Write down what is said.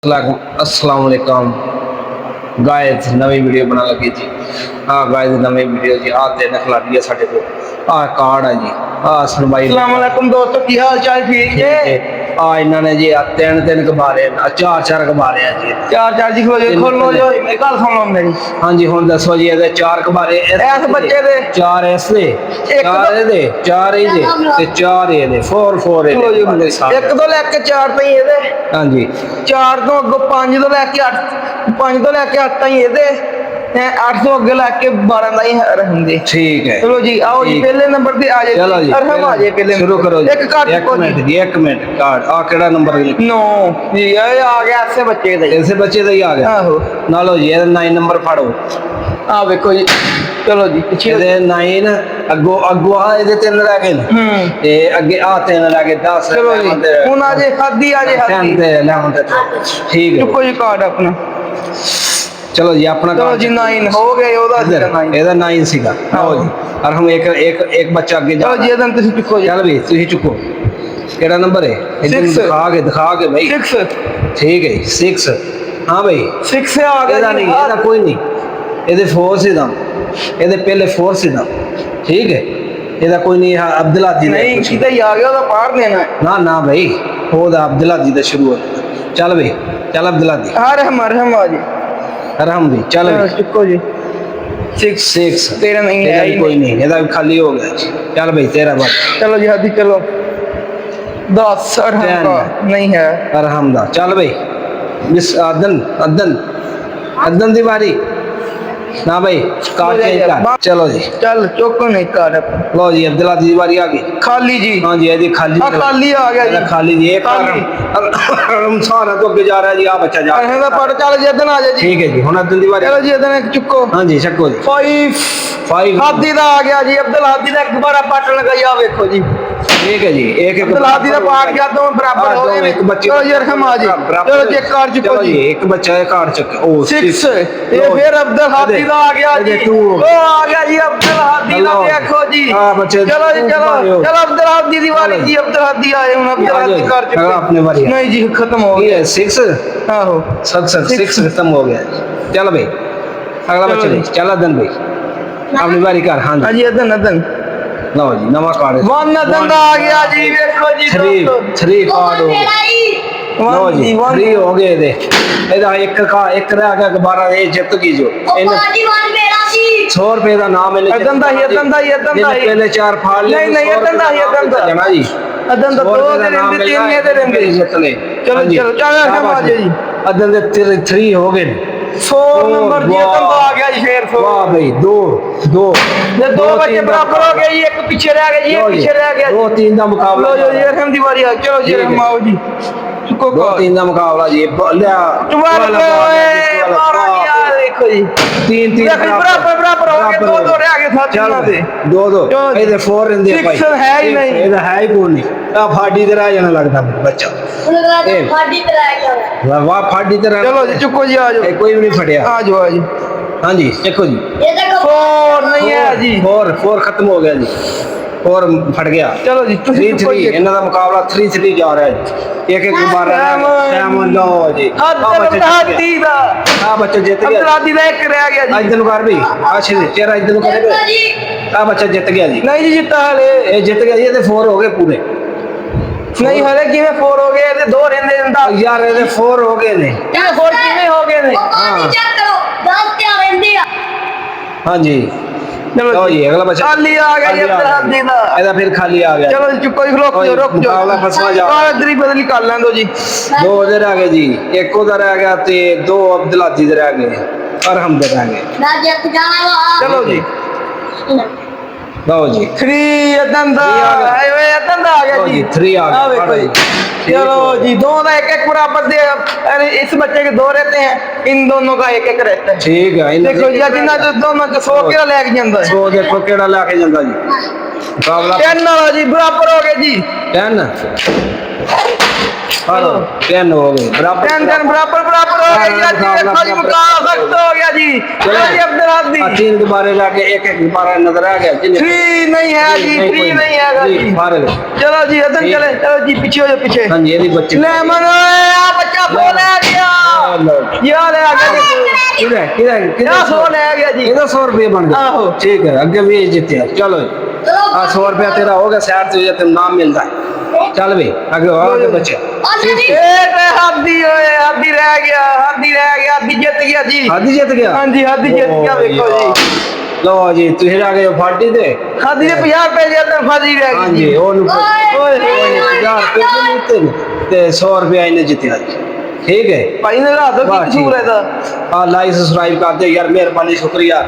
अस्सलाम वालेकुम गाइस नवी वीडियो बना लगे जी। हाँ गाइस नवी वीडियो जी आते नखलाड़ी है साडे को कार्ड है जी सुनवाई। अस्सलाम वालेकुम दोस्तों की हाल चाल ठीक है। इन्होंने जी तीन तीन कबारे चार चार कबारे हैं जी चार चार जी खोलो जो मेरी गल सुन लो मेरी। हाँ जी हुन दसो जी ये चार कबारे इस बच्चे दे चार इस दे चार दे चार ही दे ते चार ये दे फोर फोर एक तो लेके चार तई ये दे। हाँ जी चार तो अगो पांच तो लेके अठ पांच तो लेके अठ तई ये दे 800 अगे लैके 12 तई रहन दे। ठीक है चलो जी आओ जी पहले नंबर पे आ जाए। चलो जी अरहम आ जाए पहले शुरू करो जी। एक मिनट कार्ड केड़ा नंबर नो जी ये आ गया ऐसे बच्चे दा ऐसे बच्चे दा ही आ गया। आहो नालो जी 9 नंबर फाड़ो आ देखो जी। चलो जी पीछे ये 9 अगो अगो आ ये तीन रह गए ते अगे आ तीन रह गए 10। चलो जी हुन आ जे खादी आ जे खादी ते 11 ठीक है चुको जी कार्ड अपना। चलो जी अपना चलो जी 9 हो गए ओदा एदा 9 सीगा। आओ जी और हम एक एक एक बच्चा आगे जा। चलो जी एदन तुसी चुको जी। चल भी तुसी चुको केड़ा नंबर है इधर दिखा के भाई 6 ठीक है 6। हाँ भाई 6 से आ गया एदा नहीं एदा कोई नहीं एदे 4 सीधा एदे पहले 4 सीधा ठीक है एदा कोई नहीं। अब्दुल्ला जी नहीं सीधा ही आ गया ओदा पार देना ना ना भाई ओदा अब्दुल्ला जी दा शुरू होता। चल भाई चल अब्दुल्ला जी रहम आ जी रहम भी चल चुको जी 6 तेरा नहीं है कोई नहीं एदा खाली हो गया। चल भाई तेरा बात। चलो जी हादी चलो 10 अरहम का नहीं है अरहम दा। चल भाई मिस अदन अदन अदन दी बारी ना भाई कार्ड चेंज कर। चलो जी चल चौको नहीं कार्ड लो जी अब्दुल्ला दी बारी आ गई खाली जी। हाँ जी ये खाली खाली आ गया जी खाली जी एक अरहम सारा तो आगे जा रहा है जी। आ बच्चा जा अरहम दा पड़ चल जी अदन आ जा जी। ठीक है जी हुन अदन दी बारी। चलो जी अदन एक चुको। हाँ जी चको जी 5 हादी दा आ गया जी अब्दुल हादी दा दोबारा पाट लगाई आ देखो जी। ठीक है जी एक एक अब्दुल हादी दा पाट गया दो बराबर हो गए एक बच्चे। चलो जी अरहम आ जी चलो जी एक कार्ड चुको जी एक बच्चा है कार्ड चुक ओ 6 ये फिर अब्दुल हादी दा आ गया जी ओ आ गया जी अब्दुल हादी दा देखो जी। हां बच्चे चलो जी चलो चलो अब्दुल हादी दी बारी जी अब्दुल हादी आए हुन अब्दुल हादी कार्ड चुको अपने बारी नहीं जी खत्म हो गया 6 आहो 6 खत्म हो गया। चल भाई अगला बच्चा चल अदन भाई अपनी बारी कर। हाँ जी अदन अदन लो जी नवा कार्ड 1 अदन दा आ गया जी देखो जी 3 कार्ड हो गए। लो जी 3 हो गए दे एदा एक का एक रह गया 12 ये जित गई जो 100 रुपए का नाम है अदन दा ही पहले 4 फाड़ ले नहीं अदन दा ही अदन दा जना जी अदन दा 2 दे रेंदे 3 दे रेंदे जित ले। चलो चलो चल हम आ जाए जी अदन दे 3 हो गए 100 नंबर जी अदन दा आ गया जी फिर 100। वाह भाई 2 बच्चे बराबर हो गए जी एक पीछे रह गया जी एक पीछे रह गया 2-3 का मुकाबला लो जी अरहम दी बारी आ चलो जी अरहम आओ जी चुको 2-3 का मुकाबला जी देखो जी 3 बराबर हो गए 2 रह गए साथ में 2 ਇਹਦੇ 4 ਰਹਿੰਦੇ ਭਾਈ 6 है ही नहीं ਇਹਦਾ ਹੈ ਹੀ ਕੋਈ ਨਹੀਂ ਆ ਫਾੜੀ ਤੇ ਰਹਿ ਜਾਣਾ ਲੱਗਦਾ ਬੱਚਾ फाड़ी पे रह गया ਵਾਹ ਫਾੜੀ ਤੇ ਰਹਿ। चलो जी चुको जी आ जाओ ਕੋਈ ਵੀ ਨਹੀਂ ਫੜਿਆ। आ जाओ हाँ जी देखो जी ये देखो 4 नहीं है जी 4 खत्म हो गया जी 4 फट गया। चलो जी 3 इन्हों का मुकाबला 3 जा रहा है एक एक बार लो जी बच्चा जीत गया एक रह गया जी इधर कर भी अच्छा चेहरा इधर करे आ बच्चा जीत गया जी। नहीं जी जीता हले ये जीत गया ये 4 हो गए पूरे नहीं हले किਵੇਂ 4 हो गए ते 2 रहंदे दिंदा यार ये 4 हो गए ने ये 4 किਵੇਂ हो गए ने। पानी चेक करो 10 क्या रहंदी आ। हां जी चलो जी अगला बच्चा खाली आ गया ये अब्दुल हादी दा ਇਹਦਾ फिर खाली आ गया। चलो जी चुको जी रुक जाओ मुकाबला फसवा जा इधर ही बदली कर लें दो जी 2 उधर आ गए जी एक उधर आ गया ते 2 अब्दुल हादी इधर आ गए और हम इधर आ गए। ना जब जाना वहां चलो जी लो जी 3 अदन दा ओए अदन दा आ गया जी 3 आ आ गया। देखो जी चलो जी दोनों का एक बराबर दे। अरे इस बच्चे के 2 रहते हैं इन दोनों का एक एक रहता है। ठीक है देखो जी जिन्ना जो दोनों का 100 केड़ा लेके ਜਾਂਦਾ है 100 देखो केड़ा लेके ਜਾਂਦਾ जी मुकाबला 10 वाला जी बराबर हो गए जी 10 हेलो 10 हो गए बराबर टेन बराबर बराबर हो गया जी। आज देखो जी मुकाबला सख्त हो गया जी। चलो जी अब्दुल हादी। 3 दोबारे लाके एक एक दोबारा नजर आ गया जिन्हें फ्री नहीं है जी, फ्री नहीं है जी। फारग चलो जी अदन ठीक। चले, चलो जी पीछे हो जाओ पीछे। हाँ जी ये भी बच्चे लेमन आ बच्चा सो ले गया। या ले आ गया जी। किधर या सो ले गया जी। किधर 100 रुपये बन गए आहो। ठीक है अगे भी जीते हैं। चलो हाँ 100 रुपया तेरा हो गया सैर तुझे तेरा नाम मिलता है चल भी आगे आगे बच्चे हादी होए हादी रह गया हादी रह गया हादी जीत गया जी। हादी जीत गया हाँ जी हादी जीत गया देखो जी। लो जी तुझे आ गए फाटी दे हादी ने 50 रुपए दिया तो फादी रह हाँ गई जी जी। वो ओए 50 रुपये जीते ते 100 रुपया इन्हें जीते ठीक है भाई ने रात को वाह, की कसूर है था। हाँ लाइक सब्सक्राइब कर दे यार मेहरबानी शुक्रिया।